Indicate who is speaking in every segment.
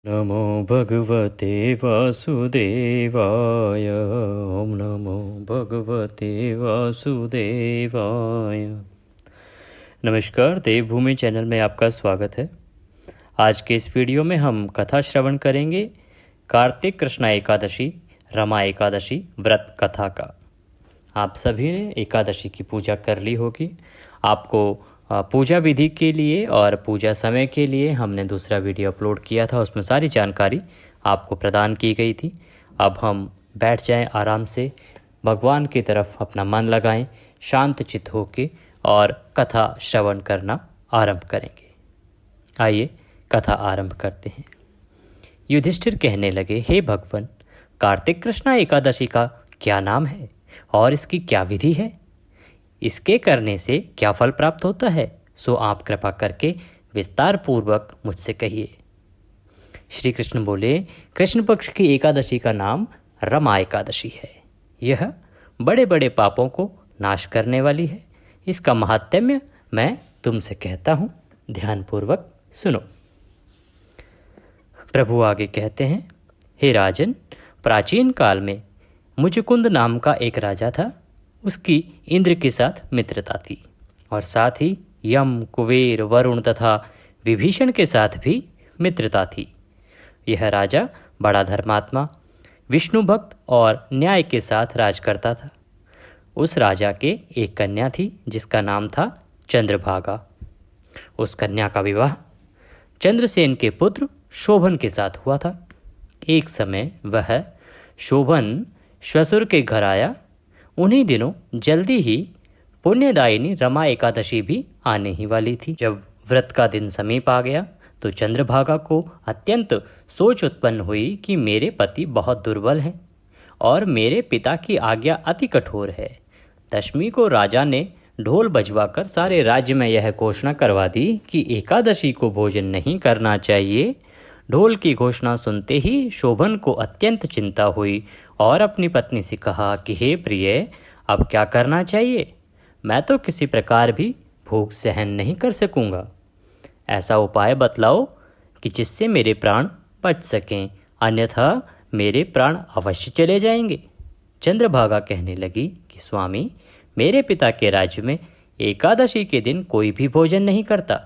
Speaker 1: नमो भगवते वासुदेवाय। ओम नमो भगवते वासुदेवाय। नमस्कार, देवभूमि चैनल में आपका स्वागत है। आज के इस वीडियो में हम कथा श्रवण करेंगे कार्तिक कृष्ण एकादशी रमा एकादशी व्रत कथा का। आप सभी ने एकादशी की पूजा कर ली होगी। आपको पूजा विधि के लिए और पूजा समय के लिए हमने दूसरा वीडियो अपलोड किया था, उसमें सारी जानकारी आपको प्रदान की गई थी। अब हम बैठ जाएं आराम से, भगवान की तरफ अपना मन लगाएं, शांत चित्त होके और कथा श्रवण करना आरंभ करेंगे। आइए कथा आरंभ करते हैं। युधिष्ठिर कहने लगे, हे भगवान, कार्तिक कृष्ण एकादशी का क्या नाम है और इसकी क्या विधि है? इसके करने से क्या फल प्राप्त होता है, सो आप कृपा करके विस्तार पूर्वक मुझसे कहिए। श्री कृष्ण बोले, कृष्ण पक्ष की एकादशी का नाम रमा एकादशी है। यह बड़े बड़े पापों को नाश करने वाली है। इसका महात्म्य मैं तुमसे कहता हूँ, ध्यानपूर्वक सुनो। प्रभु आगे कहते हैं, हे राजन, प्राचीन काल में मुचुकुंद नाम का एक राजा था। उसकी इंद्र के साथ मित्रता थी और साथ ही यम, कुबेर, वरुण तथा विभीषण के साथ भी मित्रता थी। यह राजा बड़ा धर्मात्मा, विष्णु भक्त और न्याय के साथ राज करता था। उस राजा के एक कन्या थी जिसका नाम था चंद्रभागा। उस कन्या का विवाह चंद्रसेन के पुत्र शोभन के साथ हुआ था। एक समय वह शोभन श्वशुर के घर आया। उन्हीं दिनों जल्दी ही पुण्यदायिनी रमा एकादशी भी आने ही वाली थी। जब व्रत का दिन समीप आ गया तो चंद्रभागा को अत्यंत सोच उत्पन्न हुई कि मेरे पति बहुत दुर्बल हैं और मेरे पिता की आज्ञा अति कठोर है। दशमी को राजा ने ढोल बजवाकर सारे राज्य में यह घोषणा करवा दी कि एकादशी को भोजन नहीं करना चाहिए। ढोल की घोषणा सुनते ही शोभन को अत्यंत चिंता हुई और अपनी पत्नी से कहा कि हे प्रिय, अब क्या करना चाहिए? मैं तो किसी प्रकार भी भूख सहन नहीं कर सकूंगा। ऐसा उपाय बतलाओ कि जिससे मेरे प्राण बच सकें, अन्यथा मेरे प्राण अवश्य चले जाएंगे। चंद्रभागा कहने लगी कि स्वामी, मेरे पिता के राज्य में एकादशी के दिन कोई भी भोजन नहीं करता।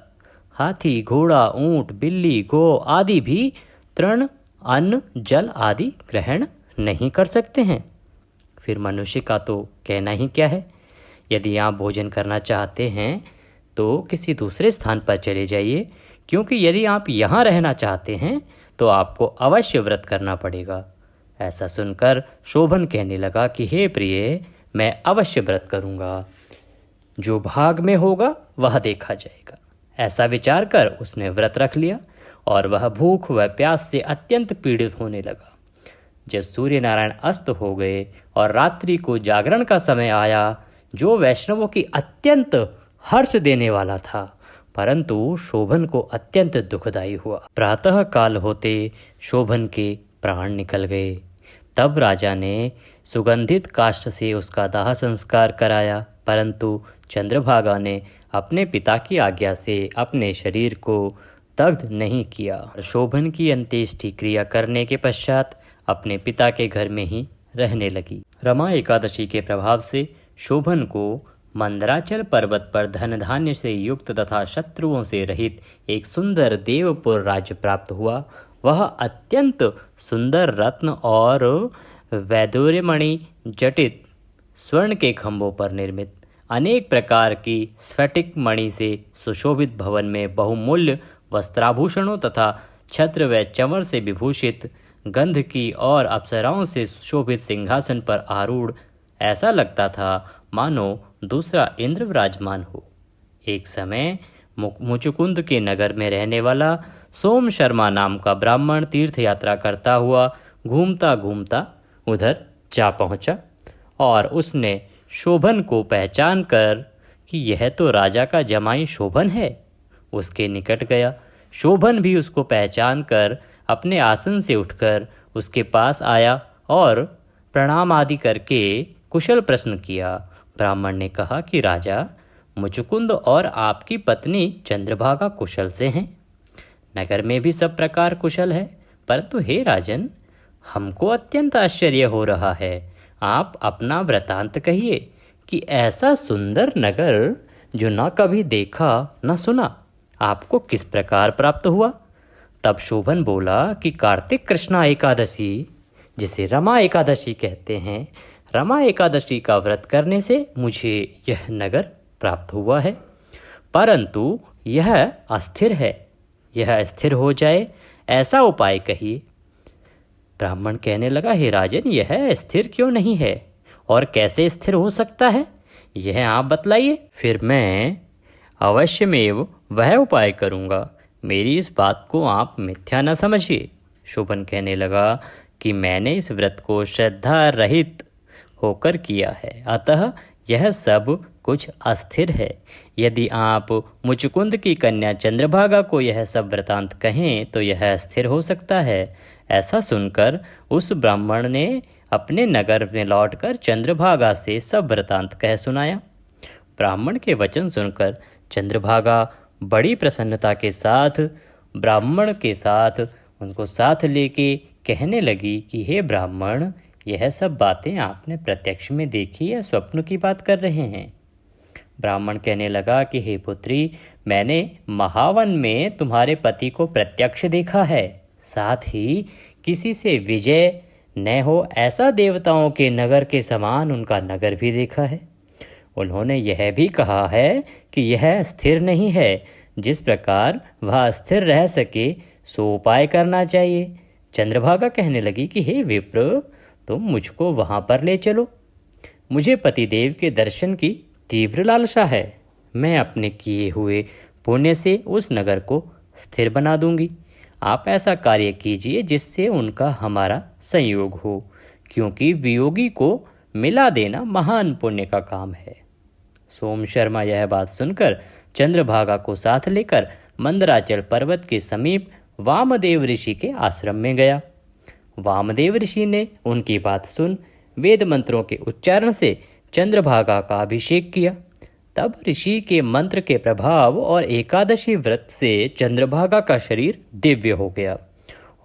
Speaker 1: हाथी, घोड़ा, ऊंट, बिल्ली, गौ आदि भी तृण, अन्न, जल आदि ग्रहण नहीं कर सकते हैं। फिर मनुष्य का तो कहना ही क्या है। यदि आप भोजन करना चाहते हैं तो किसी दूसरे स्थान पर चले जाइए, क्योंकि यदि आप यहाँ रहना चाहते हैं तो आपको अवश्य व्रत करना पड़ेगा। ऐसा सुनकर शोभन कहने लगा कि हे प्रिय, मैं अवश्य व्रत करूँगा। जो भाग में होगा वह देखा जाएगा। ऐसा विचार कर उसने व्रत रख लिया और वह भूख व प्यास से अत्यंत पीड़ित होने लगा। जब सूर्य नारायण अस्त हो गए और रात्रि को जागरण का समय आया, जो वैष्णवों की अत्यंत हर्ष देने वाला था, परंतु शोभन को अत्यंत दुखदायी हुआ। प्रातः काल होते शोभन के प्राण निकल गए। तब राजा ने सुगंधित काष्ठ से उसका दाह संस्कार कराया, परंतु चंद्रभागा ने अपने पिता की आज्ञा से अपने शरीर को दग्ध नहीं किया। शोभन की अंत्येष्टि क्रिया करने के पश्चात अपने पिता के घर में ही रहने लगी। रमा एकादशी के प्रभाव से शोभन को मंदराचल पर्वत पर धन धान्य से युक्त तथा शत्रुओं से रहित एक सुंदर देवपुर राज्य प्राप्त हुआ। वह अत्यंत सुंदर रत्न और वैदूर्यमणि जटित स्वर्ण के खंभों पर निर्मित अनेक प्रकार की स्फटिक मणि से सुशोभित भवन में बहुमूल्य वस्त्राभूषणों तथा छत्र व चंवर से विभूषित गंध की और अप्सराओं से सुशोभित सिंहासन पर आरूढ़ ऐसा लगता था मानो दूसरा इंद्र विराजमान हो। एक समय मुचुकुंद के नगर में रहने वाला सोम शर्मा नाम का ब्राह्मण तीर्थ यात्रा करता हुआ घूमता घूमता उधर जा पहुंचा और उसने शोभन को पहचान कर कि यह तो राजा का जमाई शोभन है, उसके निकट गया। शोभन भी उसको पहचान कर अपने आसन से उठकर उसके पास आया और प्रणाम आदि करके कुशल प्रश्न किया। ब्राह्मण ने कहा कि राजा, मुचुकुंद और आपकी पत्नी चंद्रभागा कुशल से हैं। नगर में भी सब प्रकार कुशल है, परंतु हे राजन, हमको अत्यंत आश्चर्य हो रहा है। आप अपना वृतांत कहिए कि ऐसा सुंदर नगर जो न कभी देखा न सुना, आपको किस प्रकार प्राप्त हुआ। तब शोभन बोला कि कार्तिक कृष्णा एकादशी, जिसे रमा एकादशी कहते हैं, रमा एकादशी का व्रत करने से मुझे यह नगर प्राप्त हुआ है। परंतु यह अस्थिर है, यह स्थिर हो जाए ऐसा उपाय कहिए। ब्राह्मण कहने लगा, हे राजन, यह स्थिर क्यों नहीं है और कैसे स्थिर हो सकता है, यह आप बतलाइए, फिर मैं अवश्यमेव वह उपाय करूँगा। मेरी इस बात को आप मिथ्या न समझिए। शोभन कहने लगा कि मैंने इस व्रत को श्रद्धा रहित होकर किया है, अतः यह सब कुछ अस्थिर है। यदि आप मुचुकुंद की कन्या चंद्रभागा को यह सब वृतांत कहें तो यह स्थिर हो सकता है। ऐसा सुनकर उस ब्राह्मण ने अपने नगर में लौटकर चंद्रभागा से सब वृतांत कह सुनाया। ब्राह्मण के वचन सुनकर चंद्रभागा बड़ी प्रसन्नता के साथ ब्राह्मण के साथ उनको साथ लेके कहने लगी कि हे ब्राह्मण, यह सब बातें आपने प्रत्यक्ष में देखी या स्वप्न की बात कर रहे हैं। ब्राह्मण कहने लगा कि हे पुत्री, मैंने महावन में तुम्हारे पति को प्रत्यक्ष देखा है, साथ ही किसी से विजय न हो ऐसा देवताओं के नगर के समान उनका नगर भी देखा है। उन्होंने यह भी कहा है कि यह स्थिर नहीं है, जिस प्रकार वह स्थिर रह सके सो उपाय करना चाहिए। चंद्रभागा कहने लगी कि हे विप्र, तुम मुझको वहाँ पर ले चलो। मुझे पतिदेव के दर्शन की तीव्र लालसा है। मैं अपने किए हुए पुण्य से उस नगर को स्थिर बना दूंगी। आप ऐसा कार्य कीजिए जिससे उनका हमारा संयोग हो, क्योंकि वियोगी को मिला देना महान पुण्य का काम है। सोम शर्मा यह बात सुनकर चंद्रभागा को साथ लेकर मंदराचल पर्वत के समीप वामदेव ऋषि के आश्रम में गया। वामदेव ऋषि ने उनकी बात सुन वेद मंत्रों के उच्चारण से चंद्रभागा का अभिषेक किया। तब ऋषि के मंत्र के प्रभाव और एकादशी व्रत से चंद्रभागा का शरीर दिव्य हो गया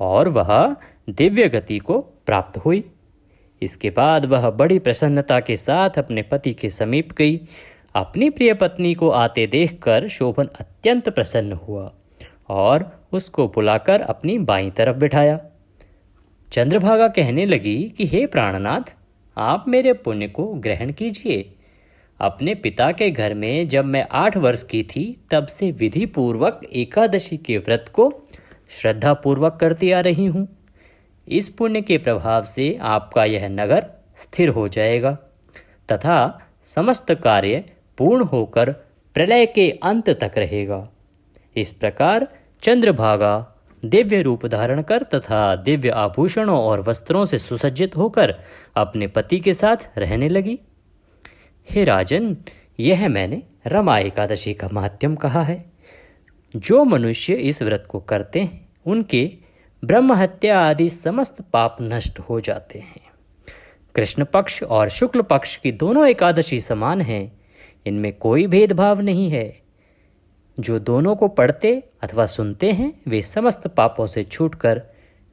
Speaker 1: और वह दिव्य गति को प्राप्त हुई। इसके बाद वह बड़ी प्रसन्नता के साथ अपने पति के समीप गई। अपनी प्रिय पत्नी को आते देखकर शोभन अत्यंत प्रसन्न हुआ और उसको बुलाकर अपनी बाईं तरफ बिठाया। चंद्रभागा कहने लगी कि हे प्राणनाथ, आप मेरे पुण्य को ग्रहण कीजिए। अपने पिता के घर में जब मैं 8 वर्ष की थी तब से विधि पूर्वक एकादशी के व्रत को श्रद्धा पूर्वक करती आ रही हूँ। इस पुण्य के प्रभाव से आपका यह नगर स्थिर हो जाएगा तथा समस्त कार्य पूर्ण होकर प्रलय के अंत तक रहेगा। इस प्रकार चंद्रभागा दिव्य रूप धारण कर तथा दिव्य आभूषणों और वस्त्रों से सुसज्जित होकर अपने पति के साथ रहने लगी। हे राजन, यह मैंने रमा एकादशी का महात्म्य कहा है। जो मनुष्य इस व्रत को करते हैं उनके ब्रह्म हत्या आदि समस्त पाप नष्ट हो जाते हैं। कृष्ण पक्ष और शुक्ल पक्ष की दोनों एकादशी समान हैं, इनमें कोई भेदभाव नहीं है। जो दोनों को पढ़ते अथवा सुनते हैं वे समस्त पापों से छूटकर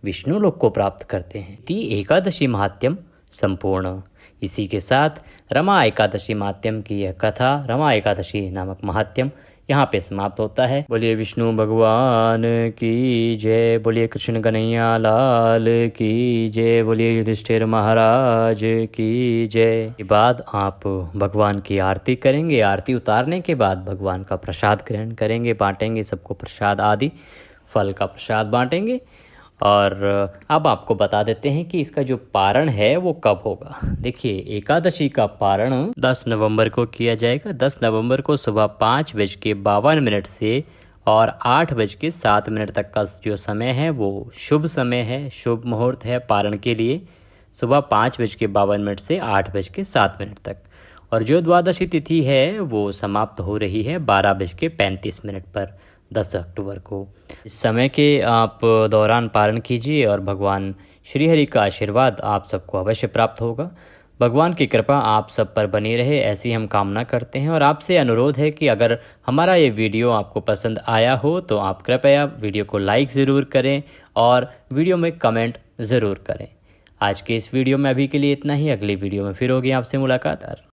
Speaker 1: विष्णु लोक को प्राप्त करते हैं। एकादशी महात्म्य संपूर्ण। इसी के साथ रमा एकादशी महात्म्य की यह कथा, रमा एकादशी नामक महात्म्य यहाँ पे समाप्त होता है। बोलिए विष्णु भगवान की जय, बोलिए कृष्ण कन्हैया लाल की जय, बोलिए युधिष्ठिर महाराज की जय। के बाद आप भगवान की आरती करेंगे। आरती उतारने के बाद भगवान का प्रसाद ग्रहण करेंगे, बांटेंगे, सबको प्रसाद आदि फल का प्रसाद बांटेंगे। और अब आपको बता देते हैं कि इसका जो पारण है वो कब होगा। देखिए, एकादशी का पारण 10 नवंबर को किया जाएगा। 10 नवंबर को सुबह 5:52 से और 8:07 तक का जो समय है वो शुभ समय है, शुभ मुहूर्त है पारण के लिए। सुबह 5:52 से 8:07 तक। और जो द्वादशी तिथि है वो समाप्त हो रही है 12:35 पर 10 अक्टूबर को। इस समय के आप दौरान पारण कीजिए और भगवान श्रीहरि का आशीर्वाद आप सबको अवश्य प्राप्त होगा। भगवान की कृपा आप सब पर बनी रहे, ऐसी हम कामना करते हैं। और आपसे अनुरोध है कि अगर हमारा ये वीडियो आपको पसंद आया हो तो आप कृपया वीडियो को लाइक ज़रूर करें और वीडियो में कमेंट ज़रूर करें। आज के इस वीडियो में अभी के लिए इतना ही। अगली वीडियो में फिर होगी आपसे मुलाकात।